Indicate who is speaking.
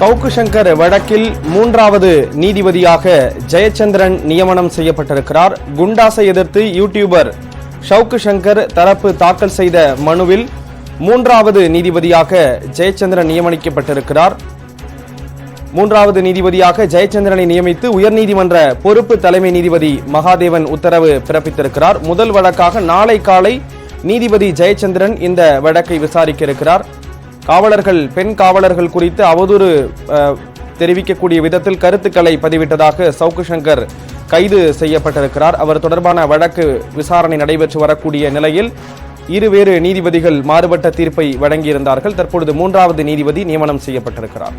Speaker 1: சவுக்கு சங்கர் வழக்கில் மூன்றாவது நீதிபதியாக ஜெயச்சந்திரன் நியமனம் செய்யப்பட்டிருக்கிறார். குண்டாசை எதிர்த்து யூடியூபர் சவுக்கு சங்கர் தரப்பு தாக்கல் செய்த மனுவில் மூன்றாவது நீதிபதியாக ஜெயச்சந்திரன் நியமிக்கப்பட்டிருக்கிறார். மூன்றாவது நீதிபதியாக ஜெயச்சந்திரனை நியமித்து உயர்நீதிமன்ற பொறுப்பு தலைமை நீதிபதி மகாதேவன் உத்தரவு பிறப்பித்திருக்கிறார். முதல் வழக்காக நாளை காலை நீதிபதி ஜெயச்சந்திரன் இந்த வழக்கை விசாரிக்க இருக்கிறார். காவலர்கள், பெண் காவலர்கள் குறித்து அவதூறு தெரிவிக்கக்கூடிய விதத்தில் கருத்துக்களை பதிவிட்டதாக சவுக்கு சங்கர் கைது செய்யப்பட்டிருக்கிறார். அவர் தொடர்பான வழக்கு விசாரணை நடைபெற்று வரக்கூடிய நிலையில் இருவேறு நீதிபதிகள் மாறுபட்ட தீர்ப்பை வழங்கியிருந்தார்கள். தற்பொழுது மூன்றாவது நீதிபதி நியமனம் செய்யப்பட்டிருக்கிறார்.